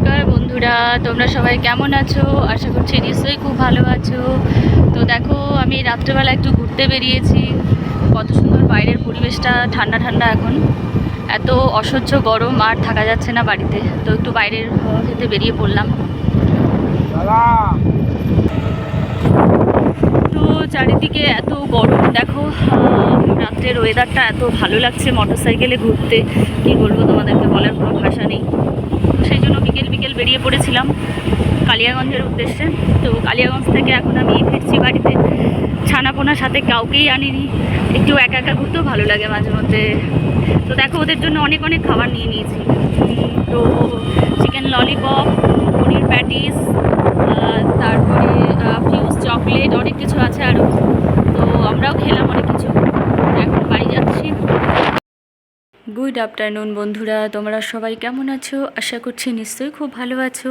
নমস্কার বন্ধুরা, তোমরা সবাই কেমন আছো? আশা করছি নিশ্চয়ই খুব ভালো আছো। তো দেখো, আমি রাত্রেবেলা একটু ঘুরতে বেরিয়েছি। কত সুন্দর বাইরের পরিবেশটা, ঠান্ডা ঠান্ডা। এখন এত অসহ্য গরম, আর থাকা যাচ্ছে না বাড়িতে। তো একটু বাইরের হাওয়া খেতে বেরিয়ে পড়লাম। তো চারিদিকে এত গরম দেখো। রাত্রের ওয়েদারটা এত ভালো লাগছে মোটর সাইকেলে ঘুরতে, কি বলবো তোমাদেরকে, বলার কোনো ভাষা নেই। তো সেই জন্য বিকেল বিকেল বেরিয়ে পড়েছিলাম কালিয়াগঞ্জের উদ্দেশ্যে। তো কালিয়াগঞ্জ থেকে এখন আমি ফিরছি বাড়িতে। ছানাপোনার সাথে কাউকেই আনিনি, একটু একা একা ঘুরতেও ভালো লাগে মাঝে মধ্যে। তো দেখো, ওদের জন্য অনেক অনেক খাবার নিয়ে নিয়েছি। তো চিকেন ললিপপ, পনির প্যাটিস, তারপরে ফিউজ চকলেট, অনেক কিছু আছে আরও। তো আমরাও খেলাম অনেক কিছু, এখন বাড়ি যাচ্ছি। গুড আফটারনুন বন্ধুরা, তোমরা সবাই কেমন আছো? আশা করছি নিশ্চয়ই খুব ভালো আছো।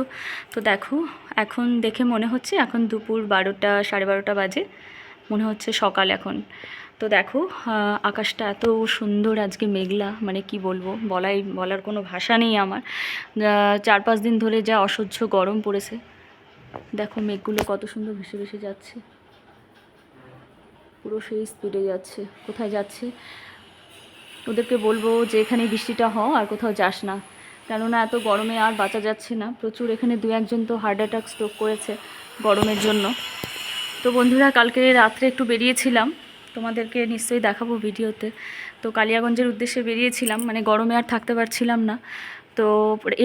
তো দেখো, এখন দেখে মনে হচ্ছে এখন দুপুর 12টা, 12:30 বাজে, মনে হচ্ছে সকাল এখন। তো দেখো, আকাশটা এত সুন্দর আজকে, মেঘলা, মানে কি বলবো, বলার কোনো ভাষা নেই আমার। 4-5 দিন ধরে যা অসহ্য গরম পড়েছে। দেখো মেঘগুলো কত সুন্দর ভেসে ভেসে যাচ্ছে, পুরো সেই স্পিডে যাচ্ছে। কোথায় যাচ্ছে ওদেরকে বলবো যে এখানে বৃষ্টিটা হয়, আর কোথাও যাস না, কেননা এত গরমে আর বাঁচা যাচ্ছে না। প্রচুর এখানে 2-1 জন তো হার্ট অ্যাটাক, স্ট্রোক করেছে গরমের জন্য। তো বন্ধুরা, কালকে রাত্রে একটু বেরিয়েছিলাম, তোমাদেরকে নিশ্চয়ই দেখাবো ভিডিওতে। তো কালিয়াগঞ্জের উদ্দেশ্যে বেরিয়েছিলাম, মানে গরমে আর থাকতে পারছিলাম না। তো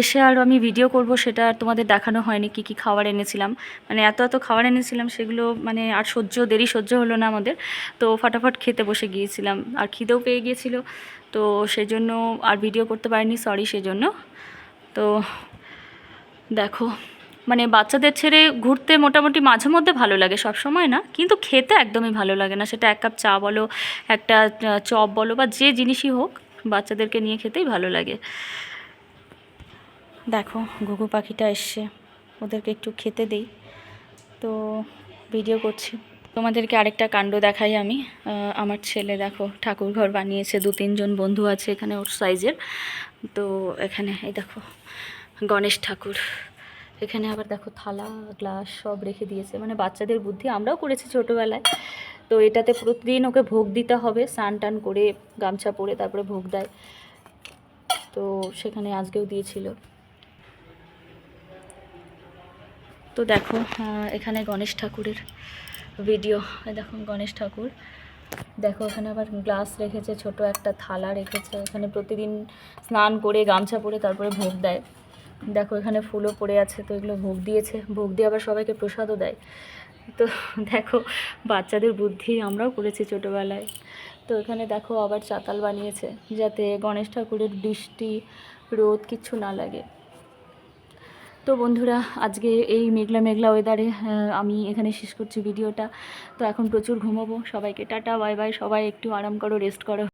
এসে আর আমি ভিডিও করব সেটা আর তোমাদের দেখানো হয়নি, কি কি খাবার এনেছিলাম। মানে এত এত খাবার এনেছিলাম, সেগুলো মানে আর দেরি সহ্য হলো না আমাদের। তো ফাটাফাট খেতে বসে গিয়েছিলাম, আর খিদেও পেয়ে গিয়েছিল। তো সেই জন্য আর ভিডিও করতে পারিনি, সরি সেজন্য। তো দেখো, মানে বাচ্চাদের ছেড়ে ঘুরতে মোটামুটি মাঝে মধ্যে ভালো লাগে, সব সময় না, কিন্তু খেতে একদমই ভালো লাগে না। সেটা 1 কাপ চা বলো, একটা চপ বলো, বা যে জিনিসই হোক, বাচ্চাদেরকে নিয়ে খেতেই ভালো লাগে। দেখো ঘুঘু পাখিটা এসছে, ওদেরকে একটু খেতে দেই। তো ভিডিও করছি, তোমাদেরকে আরেকটা কাণ্ড দেখাই আমি। আমার ছেলে দেখো ঠাকুর ঘর বানিয়েছে, 2-3 জন বন্ধু আছে এখানে ওর সাইজের। তো এখানে এই দেখো গণেশ ঠাকুর, এখানে আবার দেখো থালা গ্লাস সব রেখে দিয়েছে। মানে বাচ্চাদের বুদ্ধি, আমরাও করেছি ছোটোবেলায়। তো এটাতে প্রতিদিন ওকে ভোগ দিতে হবে, স্নান টান করে গামছা পরে তারপরে ভোগ দেয়। তো সেখানে আজকেও দিয়েছিল। তো দেখো এখানে গণেশ ঠাকুরের ভিডিও, দেখো গণেশ ঠাকুর। দেখো এখানে আবার গ্লাস রেখেছে, ছোট একটা থালা রেখেছে। এখানে প্রতিদিন স্নান করে গামছা পরে তারপরে ভোগ দেয়। দেখো এখানে ফুলও পড়ে আছে, তো এগুলো ভোগ দিয়েছে, ভোগ দিয়ে আবার সবাইকে প্রসাদও দেয়। তো দেখো বাচ্চাদের বুদ্ধি, আমরাও করেছি ছোটোবেলায়। তো এখানে দেখো আবার চাতাল বানিয়েছে, যাতে গণেশ ঠাকুরের বৃষ্টি রোদ কিচ্ছু না লাগে। তো বন্ধুরা, আজকে এই মেঘলা মেঘলা ওয়েদারে আমি এখানে শেষ করছি ভিডিওটা। তো এখন প্রচুর ঘুমোবো। সবাইকে টাটা, বাই বাই। সবাই একটু আরাম করো, রেস্ট করো।